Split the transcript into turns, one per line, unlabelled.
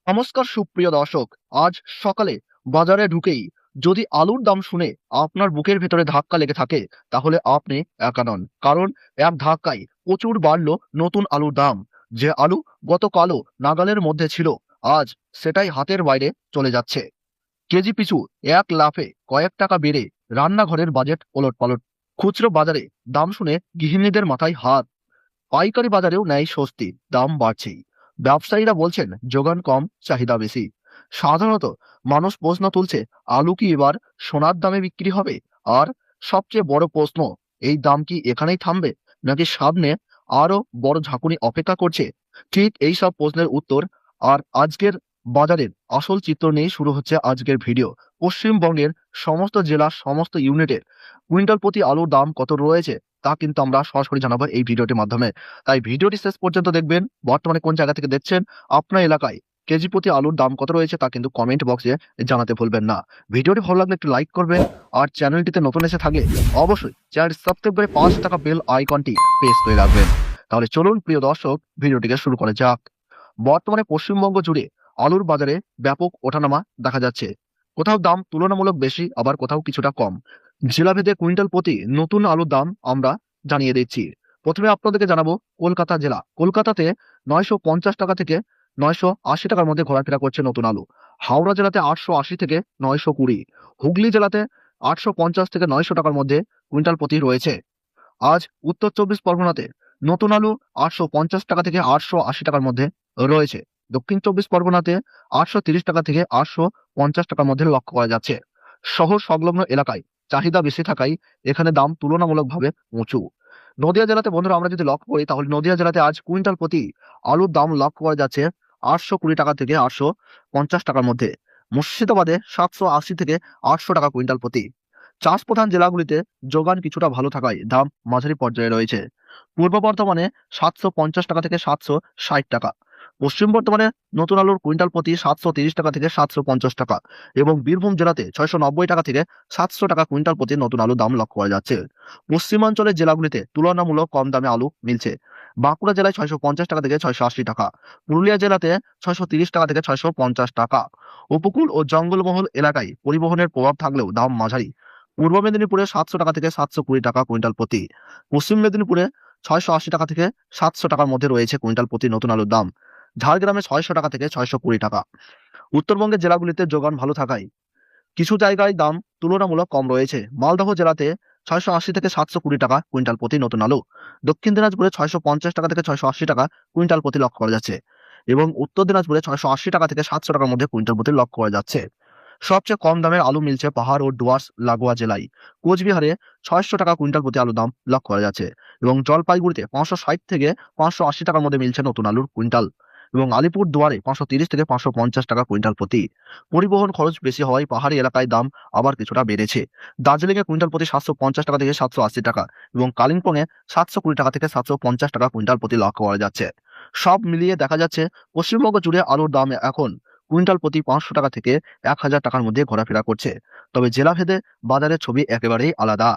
নমস্কার সুপ্রিয় দর্শক। আজ সকালে বাজারে ঢুকেই যদি আলুর দাম শুনে আপনার বুকের ভেতরে ধাক্কা লেগে থাকে, তাহলে আপনি একা নন। কারণ এক ধাক্কায় প্রচুর বাড়লো নতুন আলুর দাম। যে আলু গতকালও নাগালের মধ্যে ছিল, আজ সেটাই হাতের বাইরে চলে যাচ্ছে। কেজি পিছু এক লাফে কয়েক টাকা বেড়ে রান্নাঘরের বাজেট ওলটপালট। খুচরো বাজারে দাম শুনে গৃহিণীদের মাথায় হাত। পাইকারি বাজারেও নেই স্বস্তি, দাম বাড়ছেই। ব্যবসায়ীরা বলছেন যোগান কম, চাহিদা বেশি। সাধারণত মানুষ প্রশ্ন তুলছে, আলু কি এবার সোনার দামে বিক্রি হবে? আর সবচেয়ে বড় প্রশ্ন, এই দাম কি এখানেই থামবে, নাকি সামনে আরো বড় ঝাঁকুনি অপেক্ষা করছে? ঠিক এই সব প্রশ্নের উত্তর আর আজকের বাজারের আসল চিত্র নিয়ে শুরু হচ্ছে আজকের ভিডিও। পশ্চিমবঙ্গের সমস্ত জেলা, সমস্ত ইউনিটের কুইন্টাল প্রতি আলুর দাম কত রয়েছে তা কিন্তু আমরা সরাসরি জানাবো এই ভিডিওটির মাধ্যমে। তাই ভিডিওটি শেষ পর্যন্ত দেখবেন। বর্তমানে কোন জায়গা থেকে দেখছেন, আপনার এলাকায় কেজি প্রতি আলুর দাম কত রয়েছে তা কিন্তু কমেন্ট বক্সে জানাতে ভুলবেন না। ভিডিওটি ভালো লাগলে একটু লাইক করবেন, আর চ্যানেলটিতে নতুন এসে থাকলে অবশ্যই চ্যানেলটি সাবস্ক্রাইব করে পাশে থাকা বেল আইকনটি প্রেস করে রাখবেন। তাহলে চলুন প্রিয় দর্শক, ভিডিওটিকে শুরু করা যাক। বর্তমানে পশ্চিমবঙ্গ জুড়ে আলুর বাজারে ব্যাপক ওঠানামা দেখা যাচ্ছে। কোথাও দাম তুলনামূলক বেশি, আবার কোথাও কিছুটা কম। জেলাভেদে কুইন্টাল প্রতি নতুন আলুর দাম আমরা জানিয়ে দিচ্ছি। প্রথমে আপনাদেরকে জানাবো কলকাতা জেলা। কলকাতাতে 950 টাকা থেকে 980 টাকার মধ্যে ঘোরাফেরা করছে নতুন আলু। হাওড়া জেলাতে 880 থেকে 920। হুগলি জেলাতে 850 থেকে 900 টাকার মধ্যে কুইন্টাল প্রতি রয়েছে। আজ উত্তর চব্বিশ পরগনাতে নতুন আলু 850 টাকা থেকে 880 টাকার মধ্যে রয়েছে। দক্ষিণ চব্বিশ পরগনাতে 830 টাকা থেকে 850 টাকার মধ্যে লক্ষ্য করা যাচ্ছে। শহর সংলগ্ন এলাকায় চাহিদা বেশি থাকায় এখানে দাম তুলনামূলকভাবে উঁচু। নদিয়া জেলাতে বন্ধুরা আমরা যদি লক্ষ্য করি, তাহলে নদিয়া জেলাতে আজ কুইন্টাল প্রতি আলুর দাম লক্ষ্য করা যাচ্ছে 820 টাকা থেকে 850 টাকার মধ্যে। মুর্শিদাবাদে 780 থেকে 800 টাকা কুইন্টাল প্রতি। চাষ প্রধান জেলাগুলিতে যোগান কিছুটা ভালো থাকায় দাম মাঝারি পর্যায়ে রয়েছে। পূর্ব বর্ধমানে 750 টাকা থেকে 760 টাকা। পশ্চিম বর্ধমানে নতুন আলুর কুইন্টাল প্রতি 730 টাকা থেকে 750 টাকা এবং বীরভূম জেলাতে 690 টাকা থেকে 700 টাকা কুইন্টাল প্রতি নতুন আলুর দাম লক্ষ্য করা যাচ্ছে। পশ্চিমাঞ্চলের জেলাগুলিতে তুলনামূলক কম দামে আলু মিলছে। বাঁকুড়া জেলায় 650 টাকা থেকে 680 টাকা। পুরুলিয়া জেলাতে 630 টাকা থেকে 650 টাকা। উপকূল ও জঙ্গলমহল এলাকায় পরিবহনের প্রভাব থাকলেও দাম মাঝারি। পূর্ব মেদিনীপুরে 700 টাকা থেকে 720 টাকা কুইন্টাল প্রতি। পশ্চিম মেদিনীপুরে 680 টাকা থেকে 700 টাকার মধ্যে রয়েছে কুইন্টাল প্রতি নতুন আলুর দাম। ঝাড়গ্রামে 600 টাকা থেকে 620 টাকা। উত্তরবঙ্গের জেলাগুলিতে যোগান ভালো থাকায় কিছু জায়গায় দাম তুলনামূলক কম রয়েছে। মালদহ জেলাতে 680 থেকে 720 টাকা কুইন্টাল প্রতি নতুন আলু। দক্ষিণ দিনাজপুরে 650 টাকা থেকে 680 টাকা কুইন্টাল প্রতি লক্ষ্য করা যাচ্ছে এবং উত্তর দিনাজপুরে 680 টাকা থেকে 700 টাকার মধ্যে কুইন্টাল প্রতি লক্ষ্য করা যাচ্ছে। সবচেয়ে কম দামের আলু মিলছে পাহাড় ও ডুয়ার্স লাগোয়া জেলায়। কোচবিহারে 600 টাকা কুইন্টাল প্রতি আলুর দাম লক্ষ্য করা যাচ্ছে এবং জলপাইগুড়িতে 560 থেকে 580 টাকার মধ্যে মিলছে নতুন আলুর কুইন্টাল এবং আলিপুর দুয়ারে 530 থেকে 550 টাকা কুইন্টাল প্রতি। পরিবহন খরচ বেশি হওয়ায় পাহাড়ি এলাকায় দাম আবার কিছুটা বেড়েছে। দার্জিলিং এ কুইন্টাল প্রতি 750 টাকা থেকে 780 টাকা এবং কালিম্পং এ 720 টাকা থেকে 750 টাকা কুইন্টাল প্রতি লক্ষ্য করা যাচ্ছে। সব মিলিয়ে দেখা যাচ্ছে পশ্চিমবঙ্গ জুড়ে আলুর দাম এখন কুইন্টাল প্রতি 500 টাকা থেকে 1000 টাকার মধ্যে ঘোরাফেরা করছে। তবে জেলাভেদে বাজারের ছবি একেবারেই আলাদা।